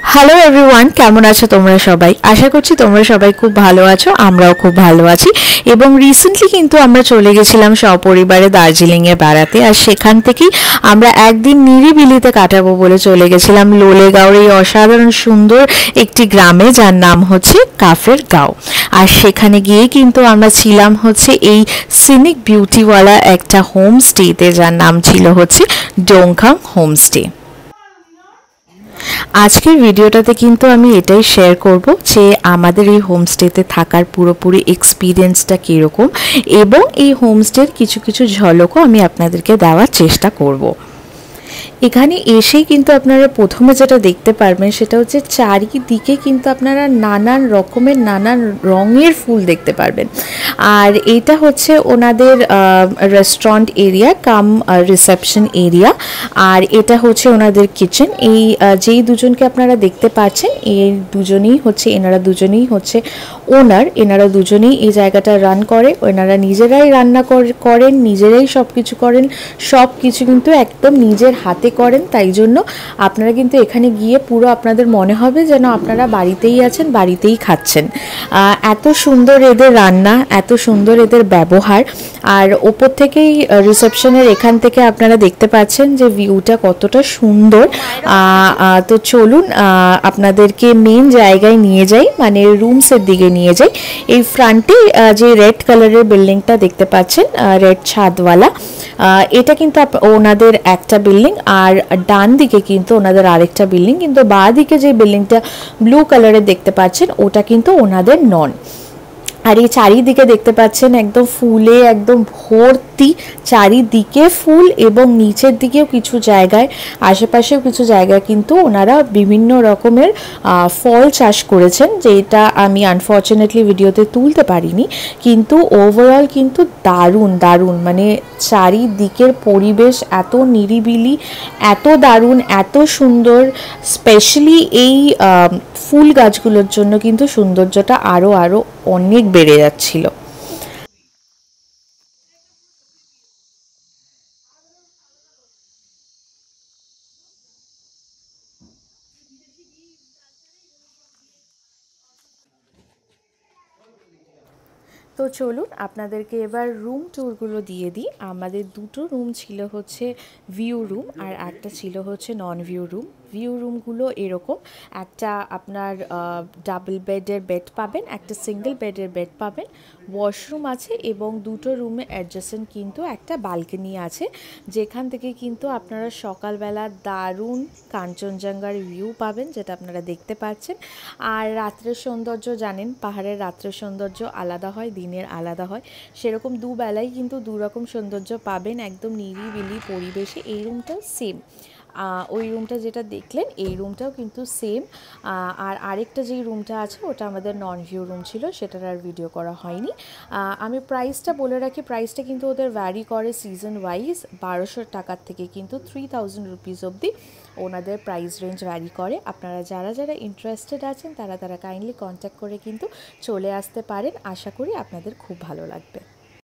Hello everyone, কেমন আছো তোমরা সবাই? আশা করছি তোমরা সবাই খুব ভালো আছো, আমরাও খুব ভালো আছি। এবং রিসেন্টলি কিন্তু আমরা চলে গেছিলাম সপরিবারে দার্জিলিংয়ে বেড়াতে, আর সেখান থেকেই আমরা একদিন নিরিবিলিতে কাটাবো বলে চলে গেছিলাম লোলেগাঁওর এই অসাধারণ সুন্দর একটি গ্রামে, যার নাম হচ্ছে কাফের গাঁও। আর সেখানে গিয়ে কিন্তু আমরা ছিলাম হচ্ছে এই সিনিক বিউটিওয়ালা একটা হোমস্টেতে, যার নাম ছিল হচ্ছে ডোংখাং হোমস্টে। আজকের ভিডিওটাতে কিন্তু আমি এটাই শেয়ার করব যে আমাদের এই হোমস্টেতে থাকার পুরোপুরি এক্সপিরিয়েন্সটা কীরকম, এবং এই হোমস্টের কিছু কিছু ঝলকও আমি আপনাদেরকে দেওয়ার চেষ্টা করব। এখানে এসেই কিন্তু আপনারা প্রথমে যেটা দেখতে পারবেন সেটা হচ্ছে চারিদিকে কিন্তু আপনারা নানান রকমের নানান রঙের ফুল দেখতে পারবেন। আর এটা হচ্ছে ওনাদের রেস্টুরেন্ট এরিয়া কাম রিসেপশন এরিয়া, আর এটা হচ্ছে ওনাদের কিচেন। এই যেই দুজনকে আপনারা দেখতে পাচ্ছেন এই দুজনেই হচ্ছে ওনার। এনারা দুজনেই এই জায়গাটা রান করে, ওনারা নিজেরাই রান্না করেন, নিজেরাই সব কিছু করেন, সব কিছু কিন্তু একদম নিজের হাতে করেন। তাই জন্য আপনারা কিন্তু এখানে গিয়ে পুরো আপনাদের মনে হবে যেন আপনারা বাড়িতেই আছেন, বাড়িতেই খাচ্ছেন। এত সুন্দর এদের রান্না, এত সুন্দর এদের ব্যবহার। আর ওপর থেকেই রিসেপশনের এখান থেকে আপনারা দেখতে পাচ্ছেন যে ভিউটা কতটা সুন্দর। তো চলুন আপনাদেরকে মেন জায়গায় নিয়ে যাই, মানে রুমসের দিকে নিয়ে যাই। এই ফ্রন্টে যে রেড কালারের বিল্ডিংটা দেখতে পাচ্ছেন, রেড ছাদওয়ালা, এটা কিন্তু ওনাদের একটা বিল্ডিং। আর ডান দিকে কিন্তু ওনাদের আরেকটা বিল্ডিং, কিন্তু বাঁ দিকে যে বিল্ডিংটা ব্লু কালারের দেখতে পাচ্ছেন ওটা কিন্তু ওনাদের নন। আর এই চারিদিকে দেখতে পাচ্ছেন একদম ফুলে একদম ভর্তি, চারিদিকে ফুল, এবং নিচের দিকেও কিছু জায়গায়, আশেপাশেও কিছু জায়গায় কিন্তু ওনারা বিভিন্ন রকমের ফল চাষ করেছেন, যেটা আমি আনফর্চুনেটলি ভিডিওতে তুলতে পারিনি। কিন্তু ওভারঅল কিন্তু দারুণ দারুণ, মানে চারিদিকের পরিবেশ এত নিরিবিলি, এত দারুণ, এত সুন্দর। স্পেশালি এই ফুল গাছগুলোর জন্য কিন্তু সৌন্দর্যটা আরও আরও অনেক বেড়ে যাচ্ছিল। তো চলুন আপনাদেরকে এবার রুম ট্যুরগুলো দিয়ে দিই। আমাদের দুটো রুম ছিল হচ্ছে ভিউ রুম, আর একটা ছিল হচ্ছে নন ভিউ রুম। ভিউ রুমগুলো এরকম, একটা আপনার ডাবল বেডের বেড পাবেন, একটা সিঙ্গেল বেডের বেড পাবেন, ওয়াশরুম আছে, এবং দুটো রুমে অ্যাডজাসেন্ট কিন্তু একটা বালকনি আছে, যেখান থেকে কিন্তু আপনারা সকালবেলা দারুণ কাঞ্চনজঙ্ঘার ভিউ পাবেন, যেটা আপনারা দেখতে পাচ্ছেন। আর রাত্রের সৌন্দর্য জানেন, পাহাড়ের রাত্রের সৌন্দর্য আলাদা হয়, দিনের আলাদা হয়, সেরকম দুবেলাই কিন্তু দুরকম সৌন্দর্য পাবেন একদম নিরিবিলি পরিবেশে। এই রুমটাও সেম, ওই রুমটা যেটা দেখলেন এই রুমটাও কিন্তু সেম। আর আরেকটা যেই রুমটা আছে ওটা আমাদের নন ভিউ রুম ছিল, সেটার আর ভিডিও করা হয়নি। আমি প্রাইসটা বলে রাখি, প্রাইসটা কিন্তু ওদের ভ্যারি করে সিজন ওয়াইজ। 1200 টাকার থেকে কিন্তু 3000 রুপিস অবধি ওনাদের প্রাইস রেঞ্জ ভ্যারি করে। আপনারা যারা যারা ইন্টারেস্টেড আছেন তারা কাইন্ডলি কন্ট্যাক্ট করে কিন্তু চলে আসতে পারেন। আশা করি আপনাদের খুব ভালো লাগবে।